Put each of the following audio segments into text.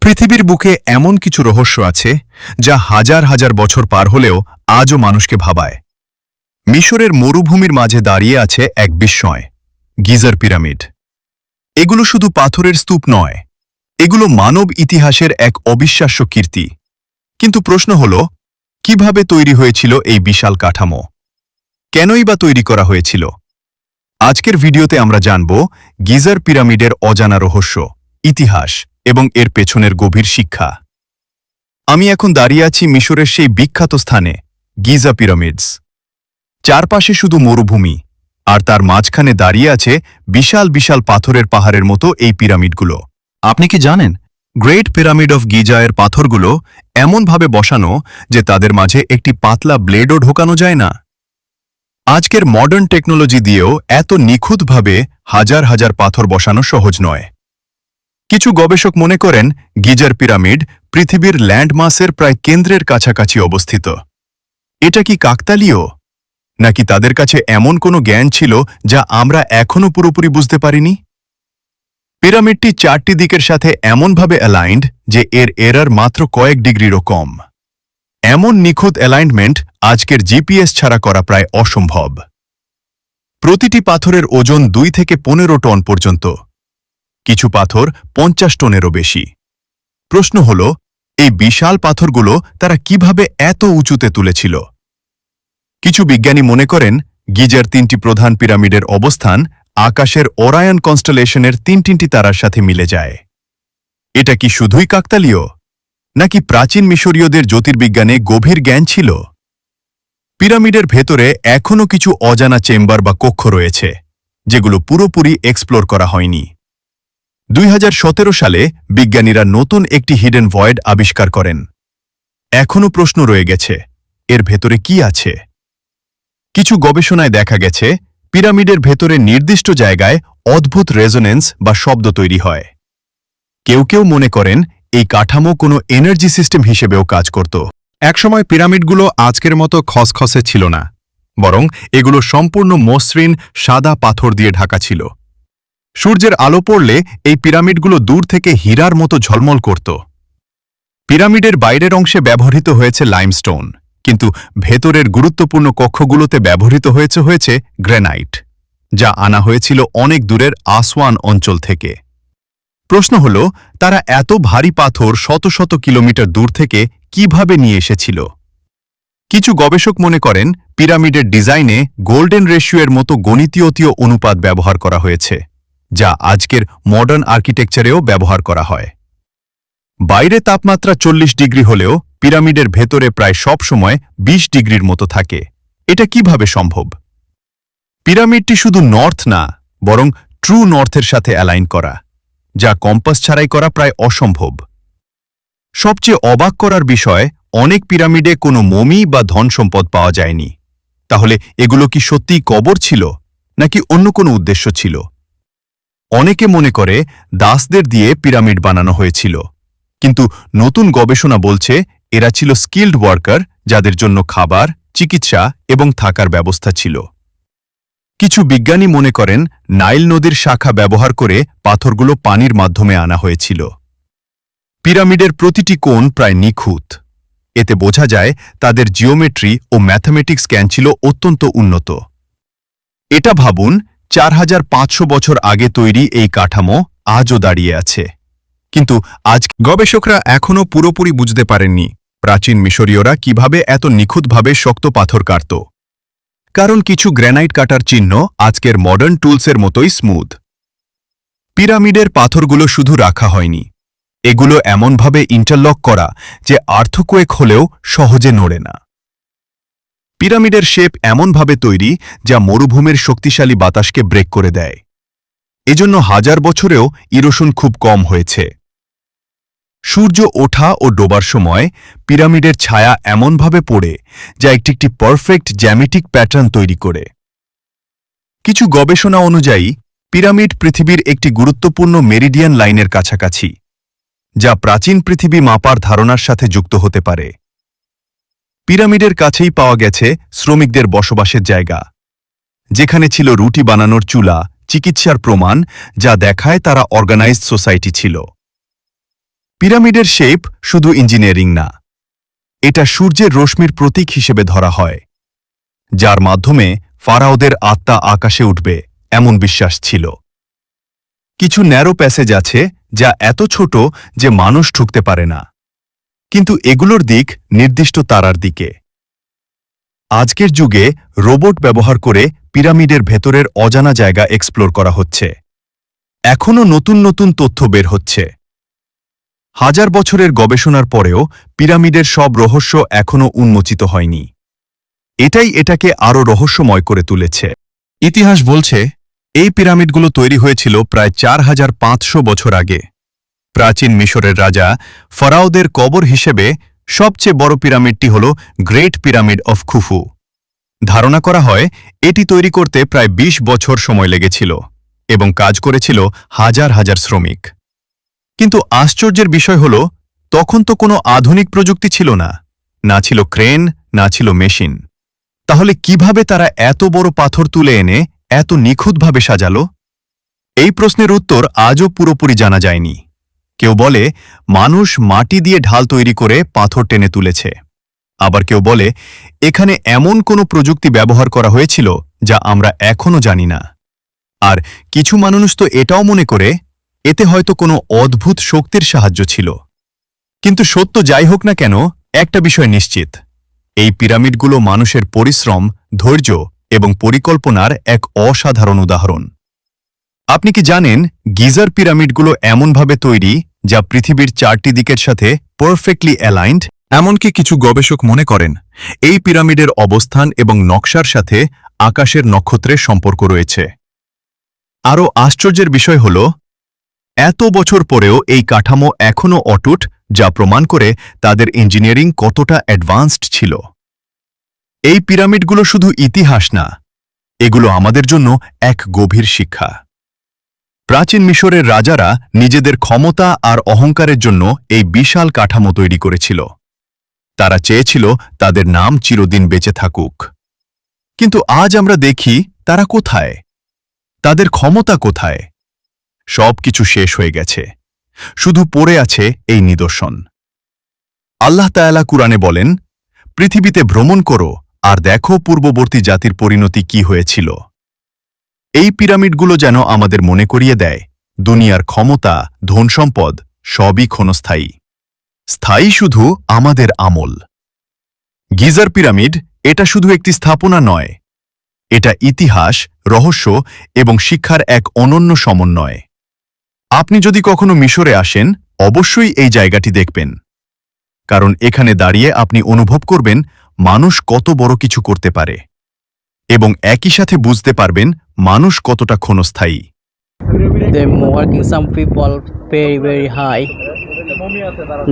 পৃথিবীর বুকে এমন কিছু রহস্য আছে যা হাজার হাজার বছর পার হলেও আজও মানুষকে ভাবায়। মিশরের মরুভূমির মাঝে দাঁড়িয়ে আছে এক বিস্ময়, গিজার পিরামিড। এগুলো শুধু পাথরের স্তূপ নয়, এগুলো মানব ইতিহাসের এক অবিশ্বাস্য কীর্তি। কিন্তু প্রশ্ন হল, কিভাবে তৈরি হয়েছিল এই বিশাল কাঠামো? কেনই বা তৈরি করা হয়েছিল? আজকের ভিডিওতে আমরা জানব গিজার পিরামিডের অজানা রহস্য, ইতিহাস এবং এর পেছনের গভীর শিক্ষা। আমি এখন দাঁড়িয়ে আছি মিশরের সেই বিখ্যাত স্থানে, গিজা পিরামিডস। চারপাশে শুধু মরুভূমি, আর তার মাঝখানে দাঁড়িয়ে আছে বিশাল বিশাল পাথরের পাহাড়ের মতো এই পিরামিডগুলো। আপনি কি জানেন, গ্রেট পিরামিড অফ গিজা এর পাথরগুলো এমনভাবে বসানো যে তাদের মাঝে একটি পাতলা ব্লেডও ঢোকানো যায় না। আজকের মডার্ন টেকনোলজি দিয়েও এত নিখুঁতভাবে হাজার হাজার পাথর বসানো সহজ নয়। কিছু গবেষক মনে করেন গিজার পিরামিড পৃথিবীর ল্যান্ডমাসের প্রায় কেন্দ্রের কাছাকাছি অবস্থিত। এটা কি কাকতালীয়, নাকি তাদের কাছে এমন কোনো জ্ঞান ছিল যা আমরা এখনও পুরোপুরি বুঝতে পারিনি? পিরামিডটি চারটি দিকের সাথে এমনভাবে অ্যালাইন্ড যে এর এরার মাত্র কয়েক ডিগ্রিরও কম। এমন নিখুঁত অ্যালাইনমেন্ট আজকের জিপিএস ছাড়া করা প্রায় অসম্ভব। প্রতিটি পাথরের ওজন 2 থেকে 15 টন পর্যন্ত, কিছু পাথর 50 টনেরও বেশি। প্রশ্ন হল, এই বিশাল পাথরগুলো তারা কিভাবে এত উঁচুতে তুলেছিল? কিছু বিজ্ঞানী মনে করেন গিজার 3টি প্রধান পিরামিডের অবস্থান আকাশের ওরায়ন কনস্টেলেশনের 3টি তারার সাথে মিলে যায়। এটা কি শুধুই কাকতালীয়, নাকি প্রাচীন মিশরীয়দের জ্যোতির্বিজ্ঞানে গভীর জ্ঞান ছিল? পিরামিডের ভেতরে এখনও কিছু অজানা চেম্বার বা কক্ষ রয়েছে, যেগুলো পুরোপুরি এক্সপ্লোর করা হয়নি। 2017 সালে বিজ্ঞানীরা নতুন একটি হিডেন ভয়েড আবিষ্কার করেন। এখনও প্রশ্ন রয়ে গেছে, এর ভেতরে কি আছে? কিছু গবেষণায় দেখা গেছে পিরামিডের ভেতরে নির্দিষ্ট জায়গায় অদ্ভুত রেজোনেন্স বা শব্দ তৈরি হয়। কেউ কেউ মনে করেন এই কাঠামো কোনো এনার্জি সিস্টেম হিসেবেও কাজ করত। একসময় পিরামিডগুলো আজকের মতো খসখসে ছিল না, বরং এগুলো সম্পূর্ণ মসৃণ সাদা পাথর দিয়ে ঢাকা ছিল। সূর্যের আলো পড়লে এই পিরামিডগুলো দূর থেকে হীরার মতো ঝলমল করত। পিরামিডের বাইরের অংশে ব্যবহৃত হয়েছে লাইমস্টোন, কিন্তু ভেতরের গুরুত্বপূর্ণ কক্ষগুলোতে ব্যবহৃত হয়েছে গ্রানাইট, যা আনা হয়েছিল অনেক দূরের আসওয়ান অঞ্চল থেকে। প্রশ্ন হল, তারা এত ভারী পাথর শত শত কিলোমিটার দূর থেকে কিভাবে নিয়ে এসেছিল? কিছু গবেষক মনে করেন পিরামিডের ডিজাইনে গোল্ডেন রেশিওর মতো গণিতীয় অনুপাত ব্যবহার করা হয়েছে, যা আজকের মডার্ন আর্কিটেকচারেও ব্যবহার করা হয়। বাইরে তাপমাত্রা 40 ডিগ্রি হলেও পিরামিডের ভেতরে প্রায় সব সময় 20 ডিগ্রির মতো থাকে। এটা কিভাবে সম্ভব? পিরামিডটি শুধু নর্থ না, বরং ট্রু নর্থের সাথে অ্যালাইন করা, যা কম্পাস ছাড়াই করা প্রায় অসম্ভব। সবচেয়ে অবাক করার বিষয়, অনেক পিরামিডে কোনো মমি বা ধন সম্পদ পাওয়া যায়নি। তাহলে এগুলো কি সত্যিই কবর ছিল, নাকি অন্য কোনো উদ্দেশ্য ছিল? অনেকে মনে করে দাসদের দিয়ে পিরামিড বানানো হয়েছিল, কিন্তু নতুন গবেষণা বলছে এরা ছিল স্কিল্ড ওয়ার্কার, যাদের জন্য খাবার, চিকিৎসা এবং থাকার ব্যবস্থা ছিল। কিছু বিজ্ঞানী মনে করেন নাইল নদীর শাখা ব্যবহার করে পাথরগুলো পানির মাধ্যমে আনা হয়েছিল। পিরামিডের প্রতিটি কোণ প্রায় নিখুঁত। এতে বোঝা যায় তাদের জিওমেট্রি ও ম্যাথমেটিক্স জ্ঞান ছিল অত্যন্ত উন্নত। এটা ভাবুন, 4500 বছর আগে তৈরি এই কাঠামো আজও দাঁড়িয়ে আছে। কিন্তু আজ গবেষকরা এখনও পুরোপুরি বুঝতে পারেননি প্রাচীন মিশরীয়রা কিভাবে এত নিখুঁতভাবে শক্ত পাথর কাটত। কারণ কিছু গ্রানাইট কাটার চিহ্ন আজকের মডার্ন টুলসের মতোই স্মুথ। পিরামিডের পাথরগুলো শুধু রাখা হয়নি, এগুলো এমনভাবে ইন্টারলক করা যে আর্থকোয়েক হলেও সহজে নড়ে না। পিরামিডের শেপ এমনভাবে তৈরি যা মরুভূমির শক্তিশালী বাতাসকে ব্রেক করে দেয়। এজন্য হাজার বছরেও ইরোশন খুব কম হয়েছে। সূর্য ওঠা ও ডোবার সময় পিরামিডের ছায়া এমনভাবে পড়ে যা একটি পারফেক্ট জ্যামিতিক প্যাটার্ন তৈরি করে। কিছু গবেষণা অনুযায়ী পিরামিড পৃথিবীর একটি গুরুত্বপূর্ণ মেরিডিয়ান লাইনের কাছাকাছি, যা প্রাচীন পৃথিবী মাপার ধারণার সাথে যুক্ত হতে পারে। পিরামিডের কাছেই পাওয়া গেছে শ্রমিকদের বসবাসের জায়গা, যেখানে ছিল রুটি বানানোর চুলা, চিকিৎসার প্রমাণ, যা দেখায় তারা অর্গানাইজড সোসাইটি ছিল। পিরামিডের শেপ শুধু ইঞ্জিনিয়ারিং না, এটা সূর্যের রশ্মির প্রতীক হিসেবে ধরা হয়, যার মাধ্যমে ফারাওদের আত্মা আকাশে উঠবে এমন বিশ্বাস ছিল। কিছু ন্যারো প্যাসেজ আছে যা এত ছোট যে মানুষ ঢুকতে পারে না, কিন্তু এগুলোর দিক নির্দিষ্ট তারার দিকে। আজকের যুগে রোবট ব্যবহার করে পিরামিডের ভেতরের অজানা জায়গা এক্সপ্লোর করা হচ্ছে। এখনও নতুন নতুন তথ্য বের হচ্ছে। হাজার বছরের গবেষণার পরেও পিরামিডের সব রহস্য এখনও উন্মোচিত হয়নি। এটাই এটাকে আরও রহস্যময় করে তুলেছে। ইতিহাস বলছে এই পিরামিডগুলো তৈরি হয়েছিল প্রায় 4500 বছর আগে। প্রাচীন মিশরের রাজা ফারাওদের কবর হিসেবে সবচেয়ে বড় পিরামিডটি হল গ্রেট পিরামিড অফ খুফু। ধারণা করা হয় এটি তৈরি করতে প্রায় 20 বছর সময় লেগেছিল এবং কাজ করেছিল হাজার হাজার শ্রমিক। কিন্তু আশ্চর্যের বিষয় হল তখন তো কোনো আধুনিক প্রযুক্তি ছিল না, না ছিল ক্রেন, না ছিল মেশিন। তাহলে কিভাবে তারা এত বড় পাথর তুলে এনে এত নিখুঁতভাবে সাজালো? এই প্রশ্নের উত্তর আজও পুরোপুরি জানা যায়নি। কেউ বলে মানুষ মাটি দিয়ে ঢাল তৈরি করে পাথর টেনে তুলেছে, আবার কেউ বলে এখানে এমন কোনো প্রযুক্তি ব্যবহার করা হয়েছিল যা আমরা এখনও জানি না। আর কিছু মানুষ তো এটাও মনে করে এতে হয়তো কোনো অদ্ভুত শক্তির সাহায্য ছিল। কিন্তু সত্য যাই হোক না কেন, একটা বিষয় নিশ্চিত, এই পিরামিডগুলো মানুষের পরিশ্রম, ধৈর্য এবং পরিকল্পনার এক অসাধারণ উদাহরণ। আপনি কি জানেন গিজার পিরামিডগুলো এমনভাবে তৈরি যা পৃথিবীর 4টি দিকের সাথে পারফেক্টলি অ্যালাইন্ড? এমনকি কিছু গবেষক মনে করেন এই পিরামিডের অবস্থান এবং নকশার সাথে আকাশের নক্ষত্রের সম্পর্ক রয়েছে। আরও আশ্চর্যের বিষয় হল এত বছর পরেও এই কাঠামো এখনও অটুট, যা প্রমাণ করে তাদের ইঞ্জিনিয়ারিং কতটা অ্যাডভান্সড ছিল। এই পিরামিডগুলো শুধু ইতিহাস না, এগুলো আমাদের জন্য এক গভীর শিক্ষা। প্রাচীন মিশরের রাজারা নিজেদের ক্ষমতা আর অহংকারের জন্য এই বিশাল কাঠামো তৈরি করেছিল। তারা চেয়েছিল তাদের নাম চিরদিন বেঁচে থাকুক। কিন্তু আজ আমরা দেখি তারা কোথায়, তাদের ক্ষমতা কোথায়? সবকিছু শেষ হয়ে গেছে, শুধু পড়ে আছে এই নিদর্শন। আল্লাহ তাআলা কুরআনে বলেন, পৃথিবীতে ভ্রমণ করো আর দেখো পূর্ববর্তী জাতির পরিণতি কি হয়েছিল। এই পিরামিডগুলো যেন আমাদের মনে করিয়ে দেয় দুনিয়ার ক্ষমতা, ধনসম্পদ সবই ক্ষণস্থায়ী, স্থায়ী শুধু আমাদের আমল। গিজার পিরামিড এটা শুধু একটি স্থাপনা নয়, এটা ইতিহাস, রহস্য এবং শিক্ষার এক অনন্য সমন্বয়। আপনি যদি কখনো মিশরে আসেন, অবশ্যই এই জায়গাটি দেখবেন, কারণ এখানে দাঁড়িয়ে আপনি অনুভব করবেন মানুষ কত বড় কিছু করতে পারে এবং একই সাথে বুঝতে পারবেন মানুষ কতটা ক্ষণস্থায়ী। Them working, some people very high.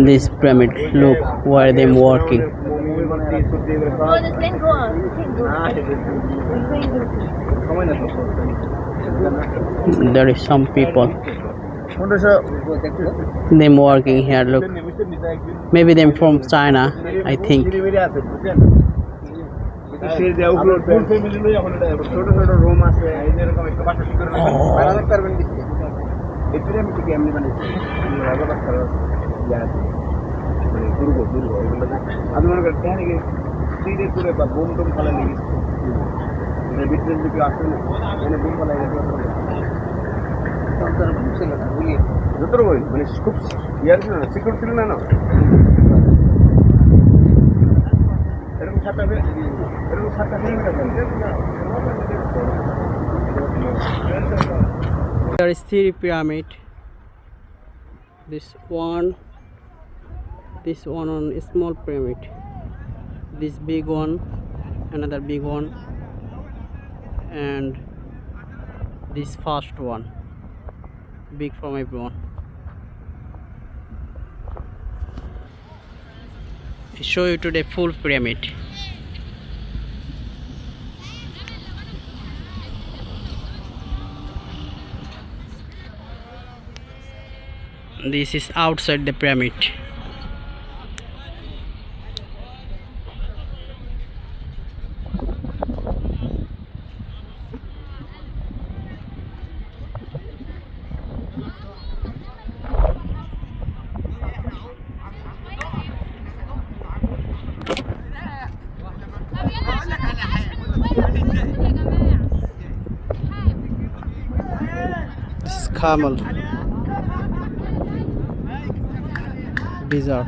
This pyramid, look where them working. There is some people. Them working here, look. Maybe them from China, I think. There is 3 pyramid. This one on a small pyramid. This big one, another big one, and this first one, big from everyone. I show you today full pyramid. This is outside the pyramid. This is camel. Desert.